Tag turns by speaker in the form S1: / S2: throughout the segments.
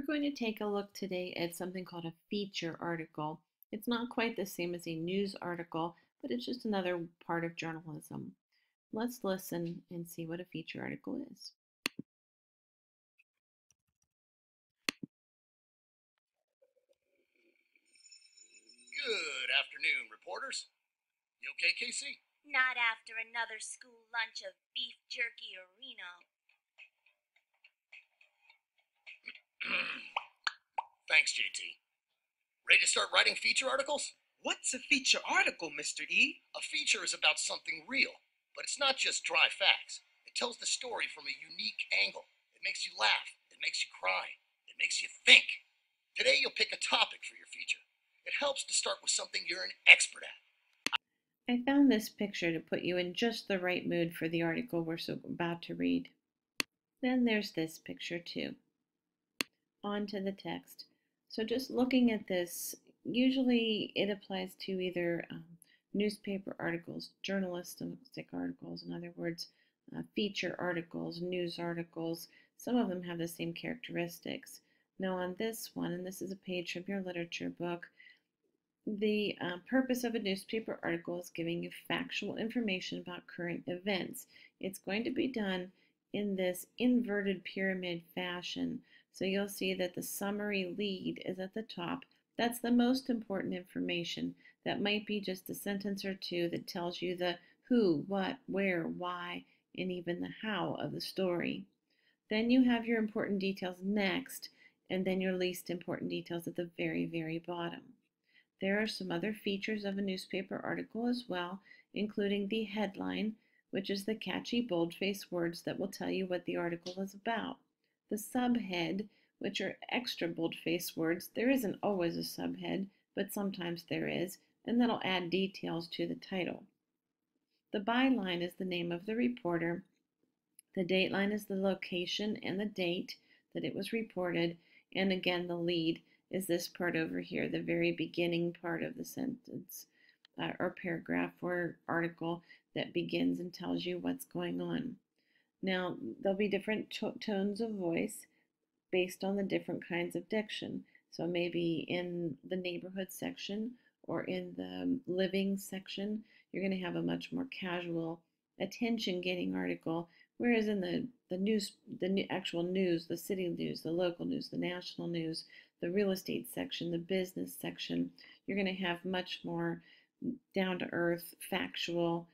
S1: We're going to take a look today at something called a feature article. It's not quite the same as a news article, but it's just another part of journalism. Let's listen and see what a feature article is.
S2: Good afternoon, reporters. You okay, Casey?
S3: Not after another school lunch of beef jerky or Reno.
S2: Thanks, JT. Ready to start writing feature articles?
S4: What's a feature article, Mr. E?
S2: A feature is about something real, but it's not just dry facts. It tells the story from a unique angle. It makes you laugh. It makes you cry. It makes you think. Today, you'll pick a topic for your feature. It helps to start with something you're an expert at.
S1: I found this picture to put you in just the right mood for the article we're about to read. Then there's this picture too. On to the text. So just looking at this, usually it applies to either newspaper articles, journalistic articles, in other words, feature articles, news articles. Some of them have the same characteristics. Now on this one, and this is a page from your literature book, the purpose of a newspaper article is giving you factual information about current events. It's going to be done in this inverted pyramid fashion. So you'll see that the summary lead is at the top. That's the most important information. That might be just a sentence or two that tells you the who, what, where, why, and even the how of the story. Then you have your important details next, and then your least important details at the very, very bottom. There are some other features of a newspaper article as well, including the headline, which is the catchy boldface words that will tell you what the article is about. The subhead, which are extra boldface words. There isn't always a subhead, but sometimes there is, and that'll add details to the title. The byline is the name of the reporter. The dateline is the location and the date that it was reported, and again the lead is this part over here, the very beginning part of the sentence or paragraph or article that begins and tells you what's going on. Now, there'll be different tones of voice based on the different kinds of diction. So maybe in the neighborhood section or in the living section, you're going to have a much more casual, attention-getting article, whereas in the news, the actual news, the city news, the local news, the national news, the real estate section, the business section, you're going to have much more down-to-earth, factual,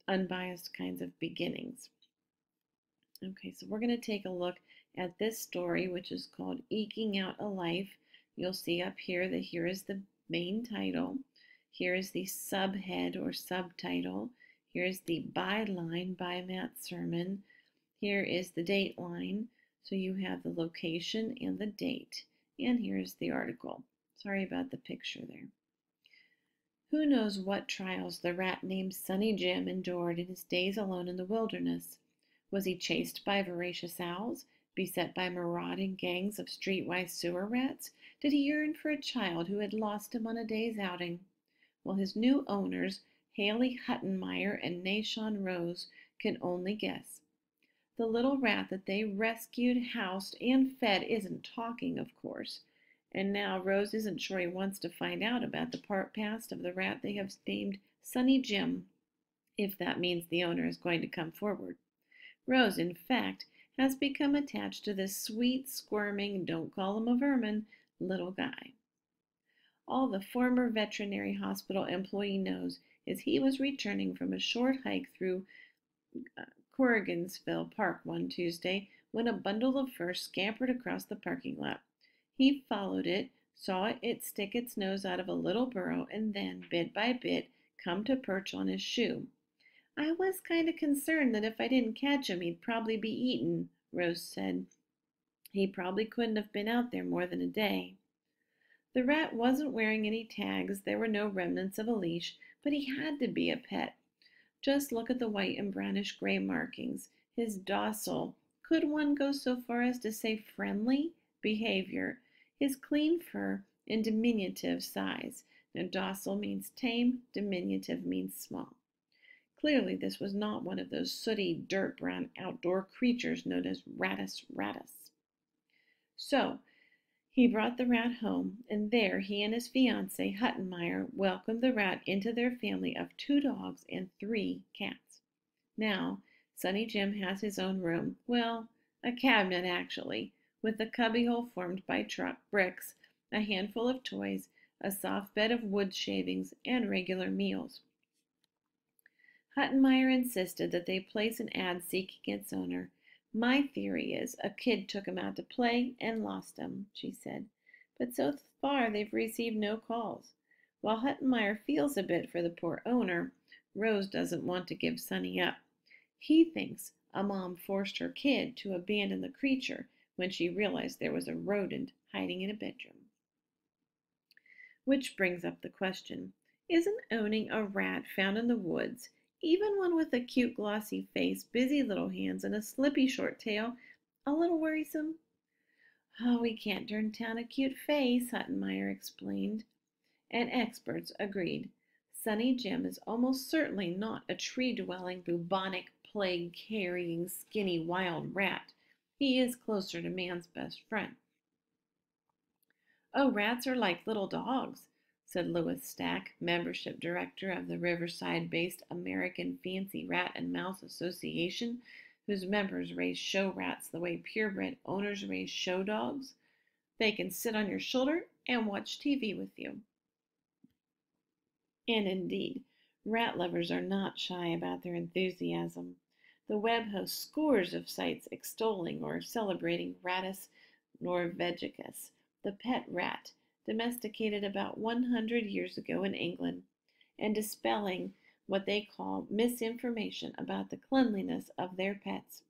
S1: unbiased kinds of beginnings. Okay, so we're going to take a look at this story, which is called Eking Out a Life. You'll see up here that here is the main title. Here is the subhead or subtitle. Here is the byline by Matt Sermon. Here is the dateline. So you have the location and the date. And here's the article. Sorry about the picture there. Who knows what trials the rat named Sunny Jim endured in his days alone in the wilderness? Was he chased by voracious owls, beset by marauding gangs of streetwise sewer rats? Did he yearn for a child who had lost him on a day's outing? Well, his new owners, Haley Huttenmeyer and Nashon Rose, can only guess. The little rat that they rescued, housed, and fed isn't talking, of course. And now Rose isn't sure he wants to find out about the past of the rat they have named Sunny Jim, if that means the owner is going to come forward. Rose, in fact, has become attached to this sweet, squirming, don't call him a vermin, little guy. All the former veterinary hospital employee knows is he was returning from a short hike through Corrigansville Park one Tuesday when a bundle of fur scampered across the parking lot. He followed it, saw it stick its nose out of a little burrow, and then, bit by bit, come to perch on his shoe. I was kind of concerned that if I didn't catch him, he'd probably be eaten, Rose said. He probably couldn't have been out there more than a day. The rat wasn't wearing any tags, there were no remnants of a leash, but he had to be a pet. Just look at the white and brownish gray markings, his docile, could one go so far as to say friendly, behavior, his clean fur, and diminutive size. Now, docile means tame, diminutive means small. Clearly, this was not one of those sooty, dirt-brown outdoor creatures known as Rattus ratus. So, He brought the rat home, and there he and his fiancée, Huttenmeyer, welcomed the rat into their family of 2 dogs and 3 cats. Now, Sonny Jim has his own room, well, a cabinet actually, with a cubbyhole formed by truck bricks, a handful of toys, a soft bed of wood shavings, and regular meals. Huttenmeyer insisted that they place an ad seeking its owner. "My theory is a kid took him out to play and lost him," she said. "But so far they've received no calls. While Huttenmeyer feels a bit for the poor owner, Rose doesn't want to give Sonny up. He thinks a mom forced her kid to abandon the creature when she realized there was a rodent hiding in a bedroom." Which brings up the question, isn't owning a rat found in the woods, even one with a cute glossy face, busy little hands, and a slippy short tail, a little worrisome? "Oh, we can't turn down a cute face," Huttenmeyer explained, and experts agreed. Sonny Jim is almost certainly not a tree-dwelling, bubonic, plague-carrying, skinny wild rat. He is closer to man's best friend. "Oh, rats are like little dogs," said Louis Stack, membership director of the Riverside-based American Fancy Rat and Mouse Association, whose members raise show rats the way purebred owners raise show dogs. "They can sit on your shoulder and watch TV with you." And indeed, rat lovers are not shy about their enthusiasm. The web hosts scores of sites extolling or celebrating Rattus norvegicus, the pet rat, domesticated about 100 years ago in England, and dispelling what they call misinformation about the cleanliness of their pets.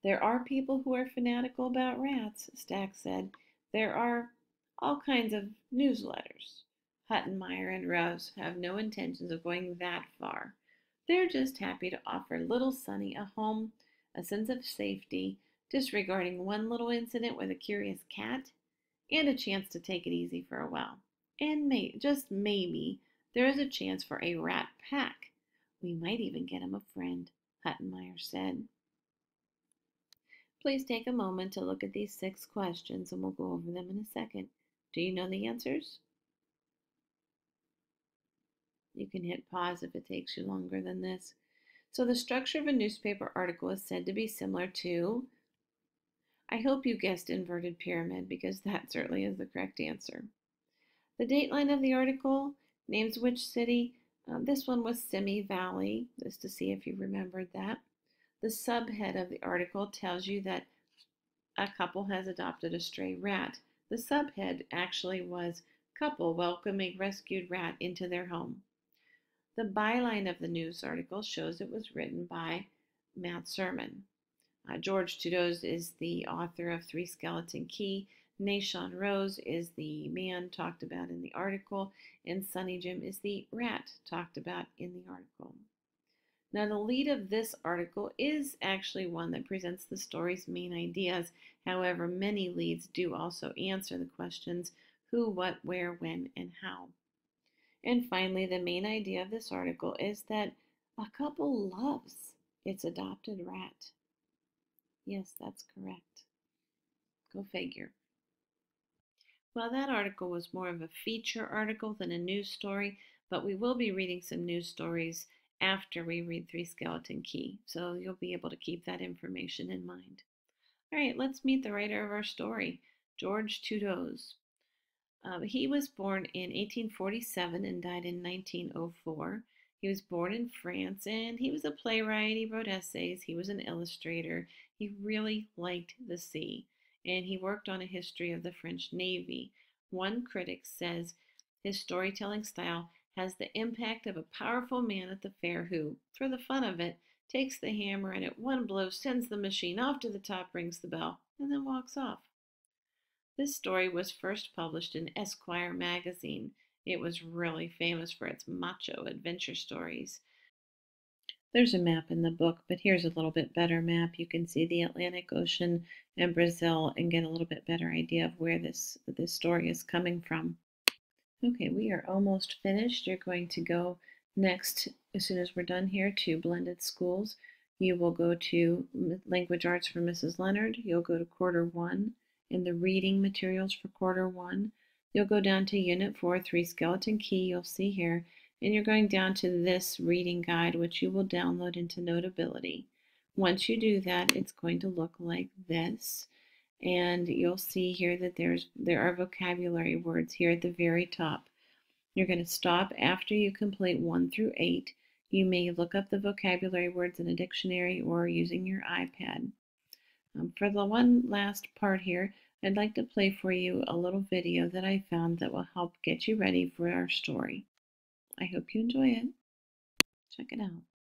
S1: "There are people who are fanatical about rats," Stack said. "There are all kinds of newsletters." Huttenmeyer and Rose have no intentions of going that far. They're just happy to offer little Sonny a home, a sense of safety, disregarding one little incident with a curious cat, and a chance to take it easy for a while. And just maybe there is a chance for a rat pack. "We might even get him a friend," Huttenmeyer said. Please take a moment to look at these 6 questions and we'll go over them in a second. Do you know the answers? You can hit pause if it takes you longer than this. So the structure of a newspaper article is said to be similar to, I hope you guessed inverted pyramid because that certainly is the correct answer. The dateline of the article names which city. This one was Simi Valley, just to see if you remembered that. The subhead of the article tells you that a couple has adopted a stray rat. The subhead actually was couple welcome a rescued rat into their home. The byline of the news article shows it was written by Matt Sermon. George Tudose is the author of Three Skeleton Key. Nashon Rose is the man talked about in the article, and Sonny Jim is the rat talked about in the article. Now, the lead of this article is actually one that presents the story's main ideas. However, many leads do also answer the questions who, what, where, when, and how. And finally, the main idea of this article is that a couple loves its adopted rat. Yes, that's correct. Go figure. Well, that article was more of a feature article than a news story, but we will be reading some news stories after we read Three Skeleton Key, so you'll be able to keep that information in mind. All right, let's meet the writer of our story, George Tudose. He was born in 1847 and died in 1904. He was born in France and he was a playwright. He wrote essays. He was an illustrator. He really liked the sea and he worked on a history of the French Navy. One critic says his storytelling style has the impact of a powerful man at the fair who, for the fun of it, takes the hammer and at one blow sends the machine off to the top, rings the bell, and then walks off. This story was first published in Esquire magazine. It was really famous for its macho adventure stories. There's a map in the book, but here's a little bit better map. You can see the Atlantic Ocean and Brazil and get a little bit better idea of where this story is coming from. Okay, we are almost finished. You're going to go next, as soon as we're done here, to Blended Schools. You will go to Language Arts for Mrs. Leonard. You'll go to Quarter 1 in the reading materials for quarter one. You'll go down to Unit 4, 3 Skeleton Key, you'll see here, and you're going down to this reading guide, which you will download into Notability. Once you do that, it's going to look like this, and you'll see here that there are vocabulary words here at the very top. You're going to stop after you complete 1 through 8. You may look up the vocabulary words in a dictionary or using your iPad. For the one last part here, I'd like to play for you a little video that I found that will help get you ready for our story. I hope you enjoy it. Check it out.